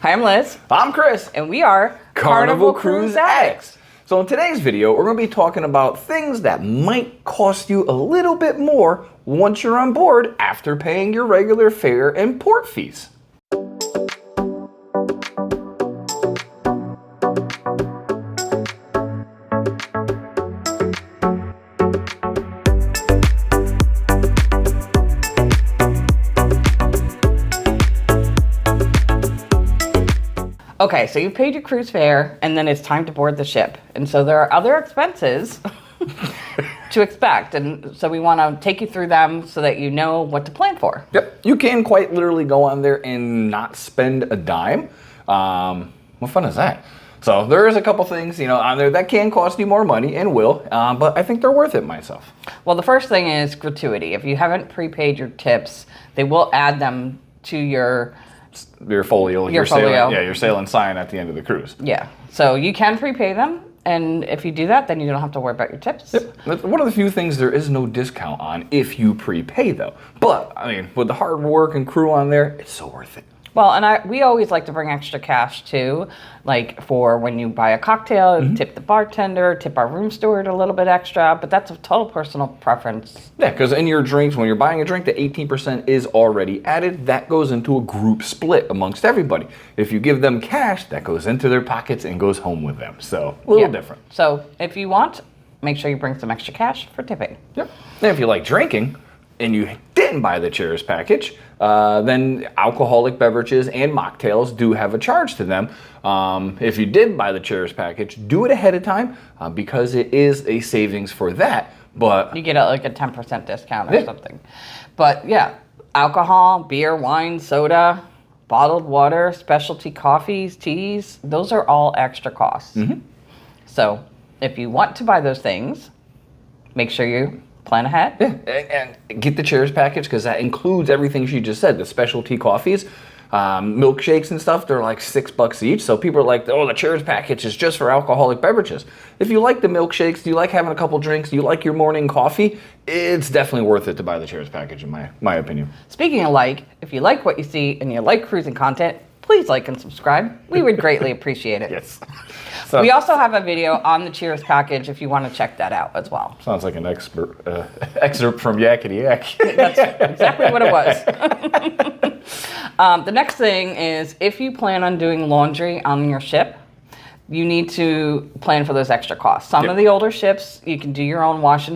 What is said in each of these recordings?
Hi, I'm Liz. I'm Chris. And we are Carnival Cruise Addicts. So in today's video, we're going to be talking about things that might cost you a little bit more once you're on board after paying your regular fare and port fees. Okay, so you've paid your cruise fare, and then it's time to board the ship. And so there are other expenses to expect. And so we want to take you through them so that you know what to plan for. Yep, you can quite literally go on there and not spend a dime. What fun is that? So there is a couple things, on there that can cost you more money and will, but I think they're worth it myself. Well, the first thing is gratuity. If you haven't prepaid your tips, they will add them to your folio. Your folio. Your sail and sign at the end of the cruise. Yeah. So you can prepay them, and if you do that, then you don't have to worry about your tips. Yep. That's one of the few things there is no discount on if you prepay, though. But, with the hard work and crew on there, it's so worth it. Well, and we always like to bring extra cash too, like for when you buy a cocktail, tip the bartender, tip our room steward a little bit extra, but that's a total personal preference. Yeah, because in your drinks, when you're buying a drink, the 18% is already added. That goes into a group split amongst everybody. If you give them cash, that goes into their pockets and goes home with them. So, a little different. So, if you want, make sure you bring some extra cash for tipping. Yep. And if you like drinking, and you didn't buy the Cheers package, then alcoholic beverages and mocktails do have a charge to them. If you did buy the Cheers package, do it ahead of time because it is a savings for that. But you get like a 10% discount or something. But yeah, alcohol, beer, wine, soda, bottled water, specialty coffees, teas, those are all extra costs. So if you want to buy those things, make sure you plan ahead. Yeah, and get the Cheers package because that includes everything she just said. The specialty coffees, milkshakes and stuff, they're like $6 each. So people are like, oh, the Cheers package is just for alcoholic beverages. If you like the milkshakes, do you like having a couple drinks, do you like your morning coffee, it's definitely worth it to buy the Cheers package in my opinion. Speaking of if you like what you see and you like cruising content, please like and subscribe. We would greatly appreciate it. Yes. So, we also have a video on the Cheers package if you want to check that out as well. Sounds like an excerpt from Yakety Yak. That's exactly what it was. The next thing is if you plan on doing laundry on your ship, you need to plan for those extra costs. Some of the older ships, you can do your own wash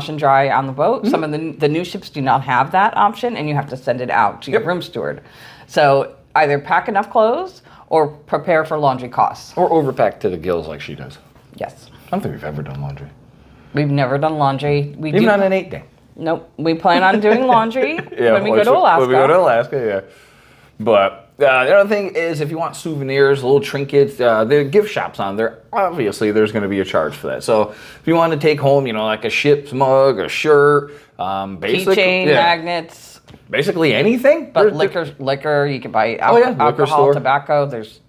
and dry on the boat. Some of the new ships do not have that option, and you have to send it out to your room steward. So either pack enough clothes or prepare for laundry costs. Or overpack to the gills like she does. Yes. I don't think we've ever done laundry. We've never done laundry. Even on an 8-day. Nope. We plan on doing laundry when we go to Alaska. When we go to Alaska, yeah. But the other thing is if you want souvenirs, little trinkets, there are gift shops on there. Obviously, there's going to be a charge for that. So if you want to take home, like a ship's mug, a shirt, keychain, magnets. Basically anything. But liquor, you can buy alcohol, tobacco. There's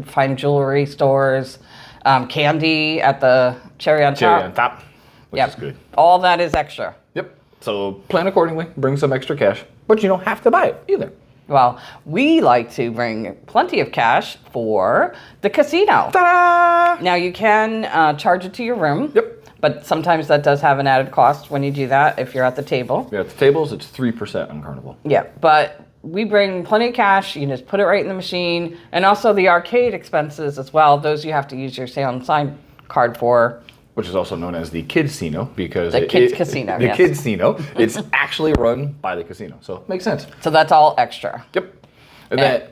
fine jewelry stores, candy at the Cherry on Top. Which is good. All that is extra. Yep. So plan accordingly. Bring some extra cash. But you don't have to buy it either. Well, we like to bring plenty of cash for the casino. Ta-da! Now, you can charge it to your room. Yep. But sometimes that does have an added cost when you do that if you're at the table. Yeah, at the tables, it's 3% on Carnival. Yeah, but we bring plenty of cash. You can just put it right in the machine. And also the arcade expenses as well. Those you have to use your Sail and Sign card for. Which is also known as the Kidsino because the Kids Casino, the Kidsino, it's actually run by the casino. So it makes sense. So that's all extra. Yep.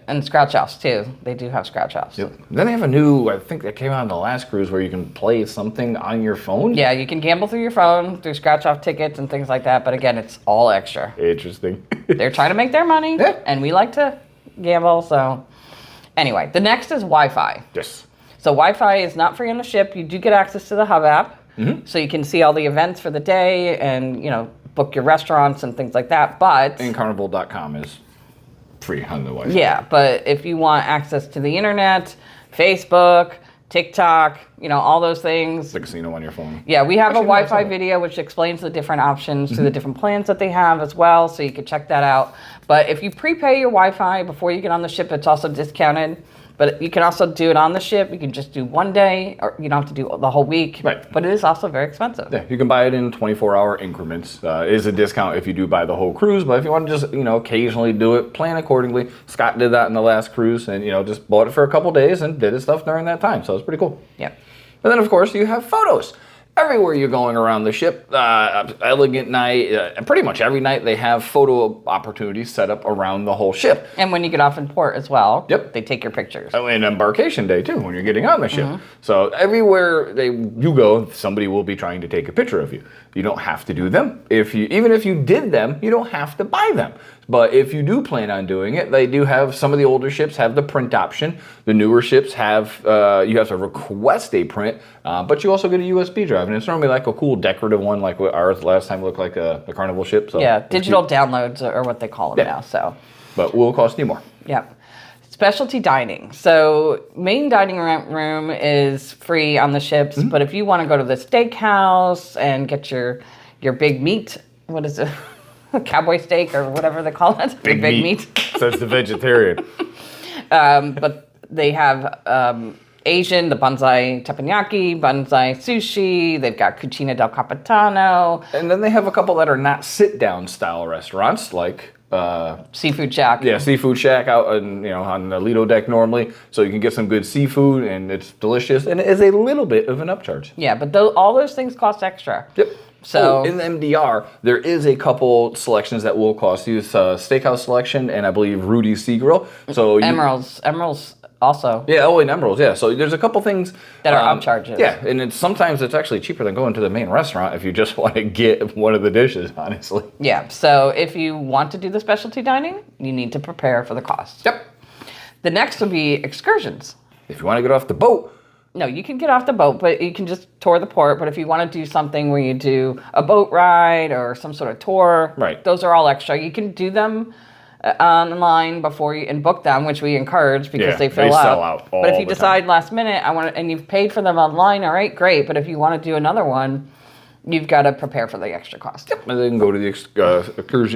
And scratch offs too. They do have scratch offs. Yep. Then they have a new, I think that came out on the last cruise where you can play something on your phone. Yeah, you can gamble through your phone, through scratch off tickets and things like that. But again, it's all extra. Interesting. They're trying to make their money, and we like to gamble. So anyway, the next is Wi-Fi. Yes. So Wi-Fi is not free on the ship. You do get access to the Hub app, so you can see all the events for the day and book your restaurants and things like that. But and Carnival.com is free on the Wi-Fi. Yeah, but if you want access to the internet, Facebook, TikTok, all those things. The casino on your phone. Yeah, we have Actually, a no, Wi-Fi it's not. video which explains the different options to the different plans that they have as well, so you can check that out. But if you prepay your Wi-Fi before you get on the ship, it's also discounted. But you can also do it on the ship. You can just do one day, or you don't have to do the whole week. Right. But it is also very expensive. Yeah, you can buy it in 24-hour increments. It is a discount if you do buy the whole cruise, but if you want to just, occasionally do it, plan accordingly. Scott did that in the last cruise and, just bought it for a couple days and did his stuff during that time. So it's pretty cool. Yeah. And then, of course, you have photos. Everywhere you're going around the ship, Elegant Night, and pretty much every night they have photo opportunities set up around the whole ship. And when you get off in port as well, Yep. they take your pictures. Oh, and embarkation day too, when you're getting on the ship. So everywhere you go, somebody will be trying to take a picture of you. You don't have to do them. Even if you did them, you don't have to buy them. But if you do plan on doing it, they do have, some of the older ships have the print option. The newer ships have, you have to request a print, but you also get a USB drive. And it's normally like a cool decorative one, like what ours last time looked like a Carnival ship. So Yeah, digital downloads are what they call them Yeah. now. So, but will cost you more. yeah. Specialty dining. So main dining room is free on the ships, but if you want to go to the steakhouse and get your big meat, what is it? Cowboy steak or whatever they call it. Big meat. Says the vegetarian. But they have Asian, the bonsai teppanyaki, bonsai sushi. They've got cucina del capitano, And then they have a couple that are not sit-down style restaurants, like seafood shack. yeah, Seafood Shack out on the Lido deck normally, so you can get some good seafood and it's delicious and it is a little bit of an upcharge. Yeah, but all those things cost extra. Yep. So in the MDR, there is a couple selections that will cost you. It's Steakhouse Selection and I believe Rudy's Sea Grill. So Emeralds also. Yeah, and Emeralds, yeah. So there's a couple things That are upcharges. Yeah, and sometimes it's actually cheaper than going to the main restaurant if you just want to get one of the dishes, honestly. Yeah, so if you want to do the specialty dining, you need to prepare for the cost. Yep. The next would be excursions. If you want to get off the boat, No, you can get off the boat, but you can just tour the port. But if you want to do something where you do a boat ride or some sort of tour, Right. those are all extra. You can do them online before you and book them, which we encourage because Yeah, they they sell out all But if you the decide last minute, and you've paid for them online, all right, great. But if you want to do another one, you've got to prepare for the extra cost. and then go to the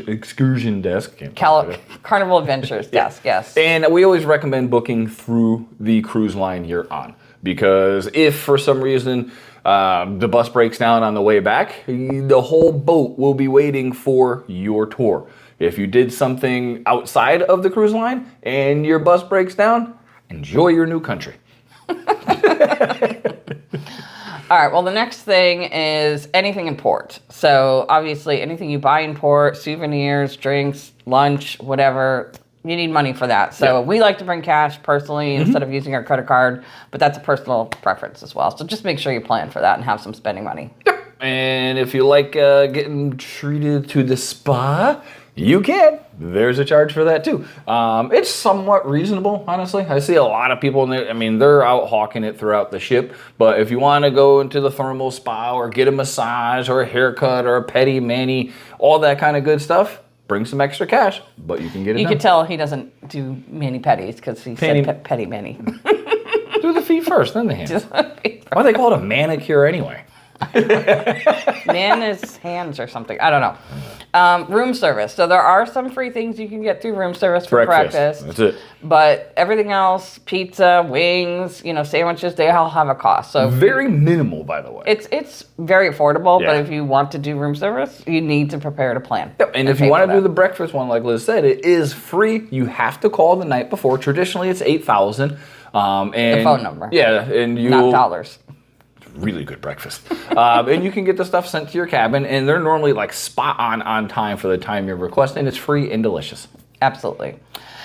excursion desk. Can't talk today. Carnival Adventures desk, yes. And we always recommend booking through the cruise line you're on. Because if for some reason the bus breaks down on the way back, the whole boat will be waiting for your tour. If you did something outside of the cruise line and your bus breaks down, enjoy your new country. All right, well, the next thing is anything in port. So obviously anything you buy in port, souvenirs, drinks, lunch, whatever, you need money for that. So Yeah. we like to bring cash personally instead of using our credit card, but that's a personal preference as well. So just make sure you plan for that and have some spending money. And if you like getting treated to the spa, you can. There's a charge for that too. It's somewhat reasonable, honestly. I see a lot of people, they're out hawking it throughout the ship. But if you want to go into the thermal spa or get a massage or a haircut or a pedi mani, all that kind of good stuff, bring some extra cash, but you can get it You done. can tell he doesn't do mani-pedis because he said pedi mani. Do the feet first, then the hands. Why do they call it a manicure anyway? Man is hands or something. I don't know. Room service. So there are some free things you can get through room service for breakfast. That's it. But everything else, pizza, wings, sandwiches, they all have a cost. So Very minimal, by the way. it's very affordable, but Yeah. if you want to do room service, you need to prepare to plan. And if you want to do the breakfast one, like Liz said, it is free. You have to call the night before. Traditionally, it's $8,000. And The phone number. Yeah, and you Not dollars. really good breakfast. And you can get the stuff sent to your cabin, and they're normally like spot on time for the time you're requesting. It's free and delicious. Absolutely.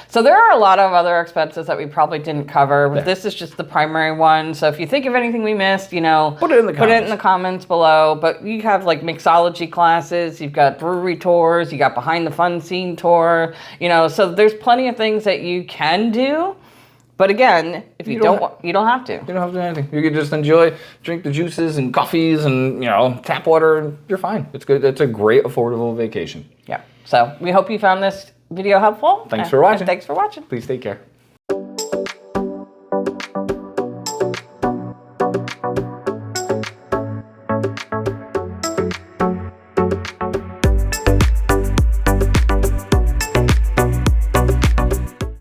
So there are a lot of other expenses that we probably didn't cover, but this is just the primary one. So if you think of anything we missed, put it in the comments below. But you have like mixology classes, you've got brewery tours, you got behind the fun scene tour, so there's plenty of things that you can do. But again, if you don't you don't have to. You don't have to do anything. You can just drink the juices and coffees and, tap water, and you're fine. It's good. It's a great affordable vacation. Yeah. So we hope you found this video helpful. Thanks for watching. Thanks for watching. Please take care.